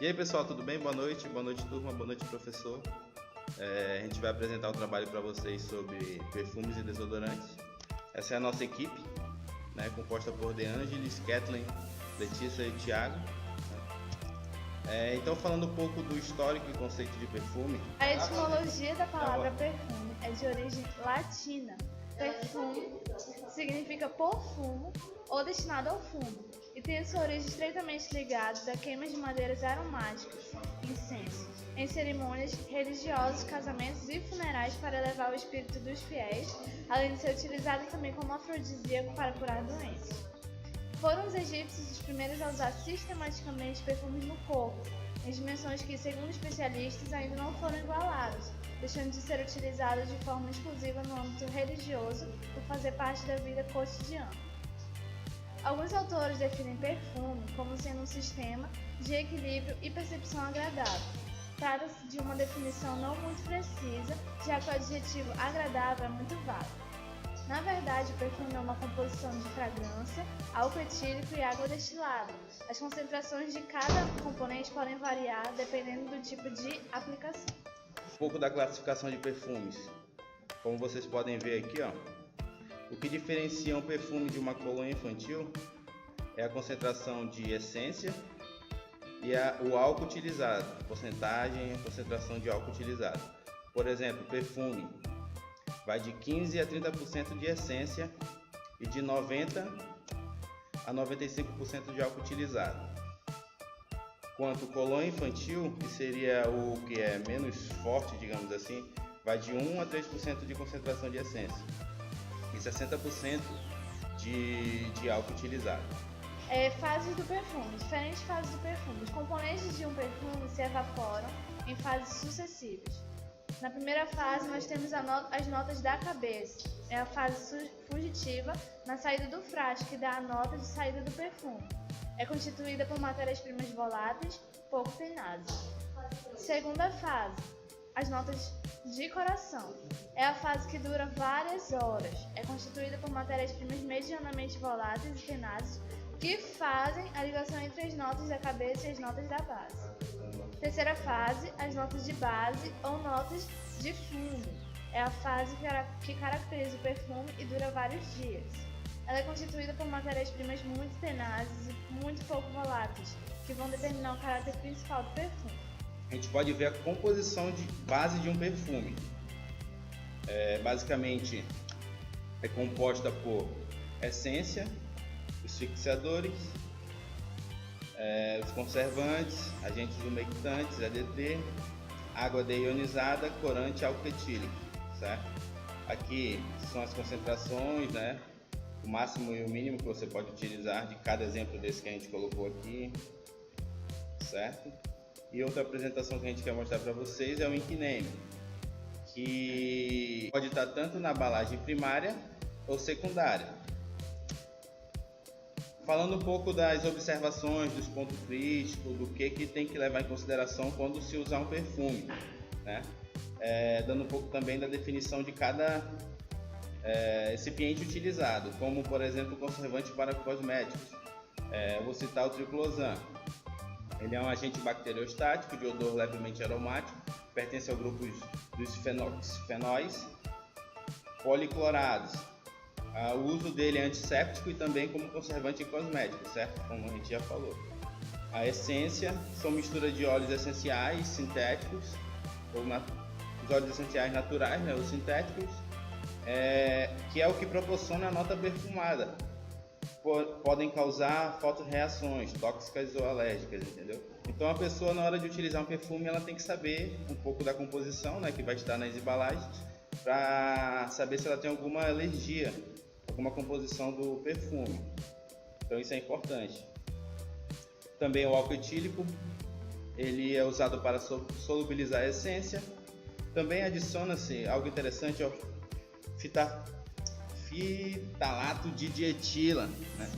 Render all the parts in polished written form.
E aí pessoal, tudo bem? Boa noite turma, boa noite professor. A gente vai apresentar o trabalho para vocês sobre perfumes e desodorantes. Essa é a nossa equipe, né, composta por De Angelis, Kathleen, Letícia e Thiago. Então falando um pouco do histórico e conceito de perfume. A etimologia da palavra perfume é de origem latina. Perfume significa por fumo ou destinado ao fumo e tem sua origem estreitamente ligada à queima de madeiras aromáticas, incenso, em cerimônias religiosas, casamentos e funerais para elevar o espírito dos fiéis, além de ser utilizado também como afrodisíaco para curar doenças. Foram os egípcios os primeiros a usar sistematicamente perfumes no corpo, em dimensões que, segundo especialistas, ainda não foram igualadas, deixando de ser utilizados de forma exclusiva no âmbito religioso por fazer parte da vida cotidiana. Alguns autores definem perfume como sendo um sistema de equilíbrio e percepção agradável. Trata-se de uma definição não muito precisa, já que o adjetivo agradável é muito vago. Na verdade, o perfume é uma composição de fragrância, álcool etílico e água destilada. As concentrações de cada componente podem variar dependendo do tipo de aplicação. Um pouco da classificação de perfumes. Como vocês podem ver aqui, o que diferencia um perfume de uma colônia infantil é a concentração de essência e o álcool utilizado, porcentagem e concentração de álcool utilizado. Por exemplo, perfume vai de 15 a 30% de essência e de 90 a 95% de álcool utilizado. Quanto colônia infantil, que seria o que é menos forte, digamos assim, vai de 1 a 3% de concentração de essência e 60% de álcool utilizado. Fases do perfume. Diferentes fases do perfume. Os componentes de um perfume se evaporam em fases sucessivas. Na primeira fase, nós temos as notas da cabeça. É a fase fugitiva na saída do frasco, que dá a nota de saída do perfume. É constituída por matérias-primas voláteis, pouco tenazes. Segunda fase, as notas de coração. É a fase que dura várias horas. É constituída por matérias-primas medianamente voláteis e tenazes, que fazem a ligação entre as notas da cabeça e as notas da base. Terceira fase, as notas de base ou notas de fundo. É a fase que caracteriza o perfume e dura vários dias. Ela é constituída por matérias-primas muito tenazes e muito pouco voláteis, que vão determinar o caráter principal do perfume. A gente pode ver a composição de base de um perfume. Basicamente, é composta por essência, os fixadores, os conservantes, agentes umectantes, ADT, água deionizada, corante, álcool etílico, certo? Aqui são as concentrações, né? O máximo e o mínimo que você pode utilizar de cada exemplo desse que a gente colocou aqui, certo? E outra apresentação que a gente quer mostrar para vocês é o ink name, que pode estar tanto na embalagem primária ou secundária. Falando um pouco das observações, dos pontos críticos, do que tem que levar em consideração quando se usar um perfume, né? Dando um pouco também da definição de cada recipiente utilizado, como por exemplo o conservante para cosméticos. Vou citar o triclosan. Ele é um agente bacteriostático de odor levemente aromático, pertence ao grupo dos fenóis policlorados. O uso dele é antisséptico e também como conservante em cosméticos, certo? Como a gente já falou. A essência são mistura de óleos essenciais sintéticos, ou os óleos essenciais naturais, né, os sintéticos, que é o que proporciona a nota perfumada. Podem causar fotorreações tóxicas ou alérgicas, entendeu? Então a pessoa, na hora de utilizar um perfume, ela tem que saber um pouco da composição, né, que vai estar nas embalagens, para saber se ela tem alguma alergia, alguma composição do perfume. Então isso é importante. Também o álcool etílico, ele é usado para solubilizar a essência. Também adiciona-se algo interessante, fitalato de dietila, né,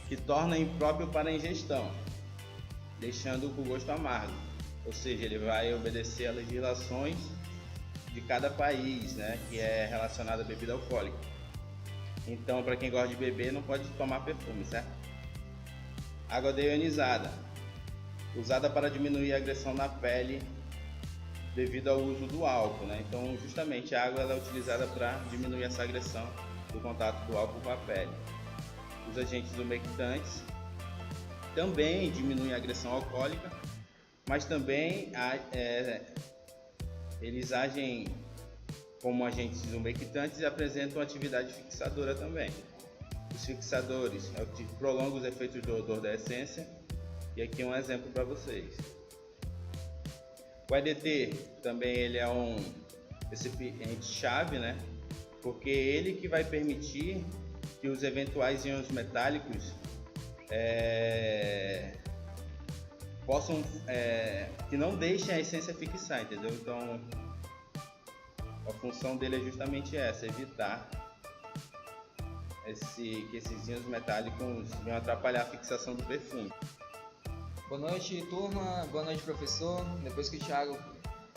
que torna impróprio para a ingestão, deixando com gosto amargo. Ou seja, ele vai obedecer às legislações de cada país, né, que é relacionado à bebida alcoólica. Então, para quem gosta de beber, não pode tomar perfume, certo? Água deionizada. usada para diminuir a agressão na pele devido ao uso do álcool, né? Então, justamente a água ela é utilizada para diminuir essa agressão do contato do álcool com a pele. Os agentes umectantes também diminuem a agressão alcoólica, mas também eles agem como agentes umectantes e apresentam atividade fixadora também. Os fixadores é o que prolonga os efeitos do odor da essência, e aqui um exemplo para vocês. O EDT também ele é um recipiente-chave, né? Porque ele que vai permitir que os eventuais íons metálicos possam, que não deixem a essência fixar, entendeu? Então, a função dele é justamente essa, evitar que esses íons metálicos venham atrapalhar a fixação do perfume. Boa noite, turma. Boa noite, professor. Depois que o Thiago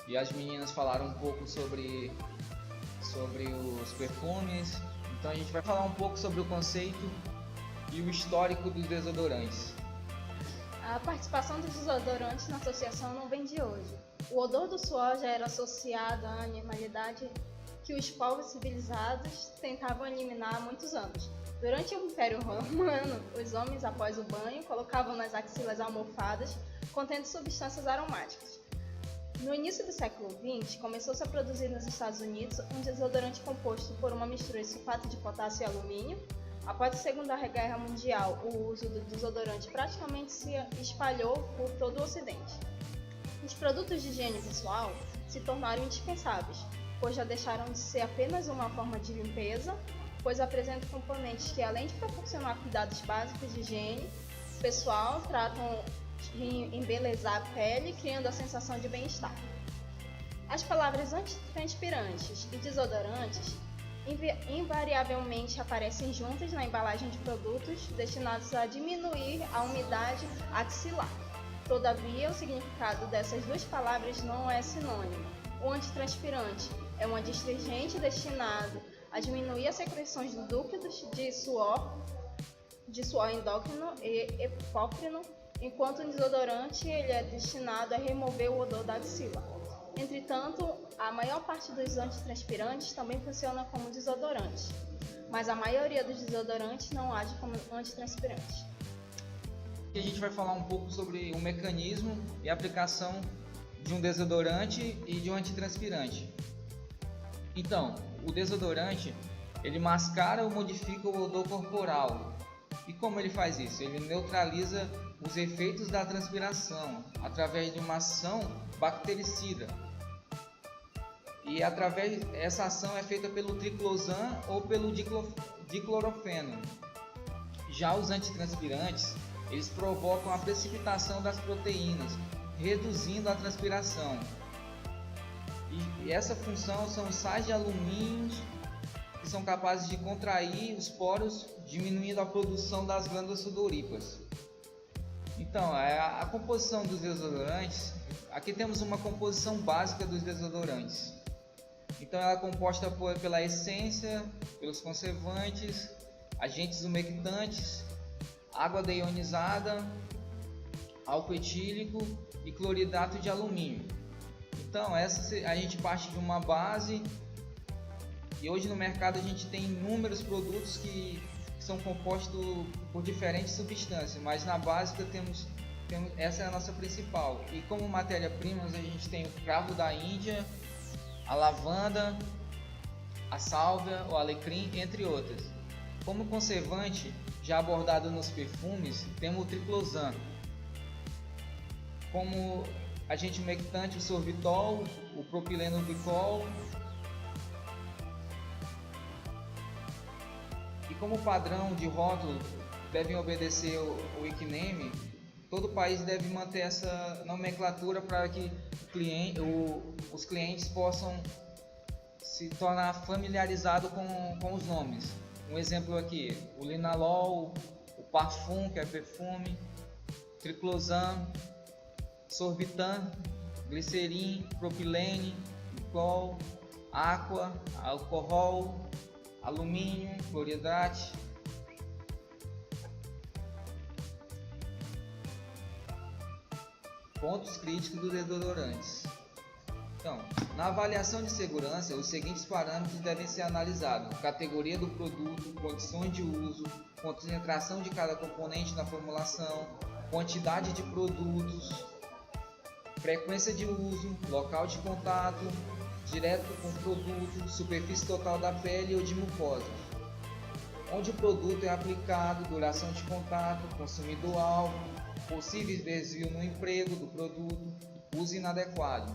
e as meninas falaram um pouco sobre os perfumes, então a gente vai falar um pouco sobre o conceito e o histórico dos desodorantes. A participação dos desodorantes na associação não vem de hoje. O odor do suor já era associado à animalidade que os povos civilizados tentavam eliminar há muitos anos. Durante o Império Romano, os homens, após o banho, colocavam nas axilas almofadas contendo substâncias aromáticas. No início do século XX, começou-se a produzir nos Estados Unidos um desodorante composto por uma mistura de sulfato de potássio e alumínio. Após a Segunda Guerra Mundial, o uso do desodorante praticamente se espalhou por todo o Ocidente. Os produtos de higiene pessoal se tornaram indispensáveis, pois já deixaram de ser apenas uma forma de limpeza, pois apresentam componentes que, além de proporcionar cuidados básicos de higiene pessoal, tratam de embelezar a pele, criando a sensação de bem-estar. As palavras antitranspirantes e desodorantes invariavelmente aparecem juntas na embalagem de produtos destinados a diminuir a umidade axilar. Todavia, o significado dessas duas palavras não é sinônimo. O antitranspirante é um adstringente destinado a diminuir as secreções de líquidos de suor endócrino e epócrino, enquanto o desodorante ele é destinado a remover o odor da axila. Entretanto, a maior parte dos antitranspirantes também funciona como desodorante, mas a maioria dos desodorantes não age como antitranspirante. Aqui a gente vai falar um pouco sobre o mecanismo e a aplicação de um desodorante e de um antitranspirante. Então, o desodorante ele mascara ou modifica o odor corporal. E como ele faz isso? Ele neutraliza os efeitos da transpiração através de uma ação bactericida. E essa ação é feita pelo triclosan ou pelo diclorofeno. Já os antitranspirantes, eles provocam a precipitação das proteínas, reduzindo a transpiração. E essa função são os sais de alumínio que são capazes de contrair os poros, diminuindo a produção das glândulas sudoríparas. Então, a composição dos desodorantes, aqui temos uma composição básica dos desodorantes. Então, ela é composta pela essência, pelos conservantes, agentes umectantes, água deionizada, álcool etílico e cloridato de alumínio. Então, a gente parte de uma base e hoje no mercado a gente tem inúmeros produtos que são compostos por diferentes substâncias, mas na básica essa é a nossa principal. E como matéria-primas a gente tem o cravo da Índia, a lavanda, a sálvia, o alecrim, entre outras. Como conservante, já abordado nos perfumes, temos o triclosan. Como agente umectante, o sorbitol, o propileno glicol. E como padrão de rótulo devem obedecer o ICNAME, todo país deve manter essa nomenclatura para que os clientes possam se tornar familiarizados com os nomes. Um exemplo aqui, o linalol, o parfum, que é perfume, triclosan, sorbitan, glicerin, propilene, glicol, água, alcohol, alumínio, cloridrato. Pontos críticos dos desodorantes. Então, na avaliação de segurança, os seguintes parâmetros devem ser analisados: categoria do produto, condições de uso, concentração de cada componente na formulação, quantidade de produtos, frequência de uso, local de contato direto com o produto, superfície total da pele ou de mucosa, onde o produto é aplicado, duração de contato, consumidor-alvo, possíveis desvio no emprego do produto, uso inadequado.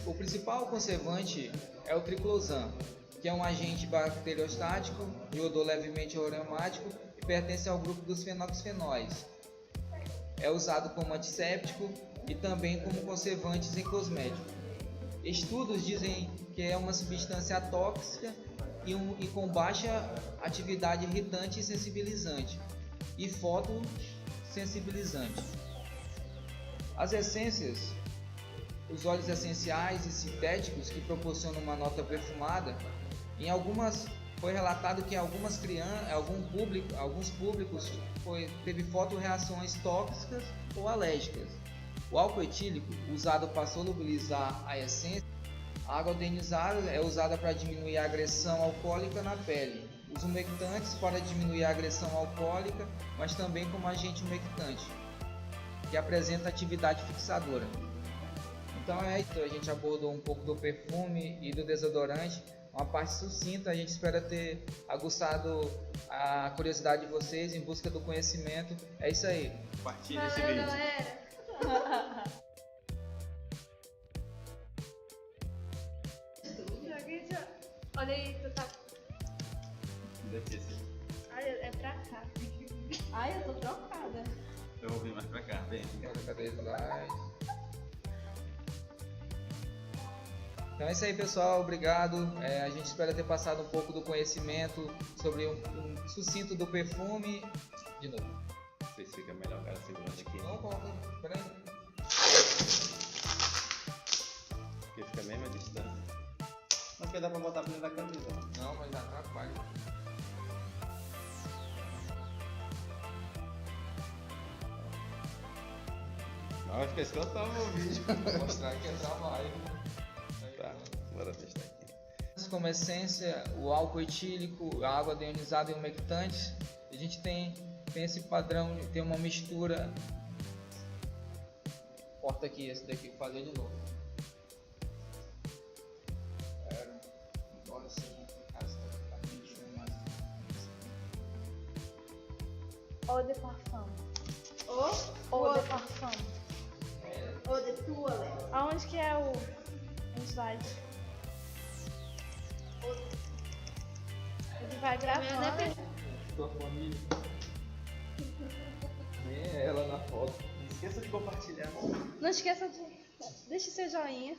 O principal conservante é o triclosan, que é um agente bacteriostático de odor levemente aromático e pertence ao grupo dos fenoxifenóis. É usado como antisséptico e também como conservantes em cosméticos. Estudos dizem que é uma substância tóxica e com baixa atividade irritante e sensibilizante e fotossensibilizante. As essências, os óleos essenciais e sintéticos que proporcionam uma nota perfumada, foi relatado que em alguns públicos teve fotorreações tóxicas ou alérgicas. O álcool etílico, usado para solubilizar a essência, a água ionizada é usada para diminuir a agressão alcoólica na pele. Os umectantes para diminuir a agressão alcoólica, mas também como agente umectante, que apresenta atividade fixadora. Então é isso, a gente abordou um pouco do perfume e do desodorante, uma parte sucinta. A gente espera ter aguçado a curiosidade de vocês em busca do conhecimento. É isso aí. Compartilhe esse vídeo. Galera. Olha aí, tu tá. Ai, é pra cá. Ai, eu tô trocada. Eu vou vir mais pra cá, vem. Cadê o slide? Então é isso aí, pessoal, obrigado. A gente espera ter passado um pouco do conhecimento sobre um sucinto do perfume. De novo. Não sei se fica melhor o cara segurando aqui. Não, coloca. Peraí. Porque fica a mesma distância. Não, porque dá pra botar pra dentro da camisa. Não, mas dá trabalho. Não, vai ficar escutando o vídeo. Vou mostrar que é trabalho. Tá, bora testar aqui. Como essência, o álcool etílico, a água ionizada e umectantes. A gente tem esse padrão de ter uma mistura. Corta aqui, esse daqui, fazer de novo. Agora sim, Eau de parfum. Eau de parfum. Eau de toilette. Aonde que é o slide? Ele vai gravando. Tua família. Nem é ela na foto. Não esqueça de compartilhar. Não esqueça de. Deixe seu joinha.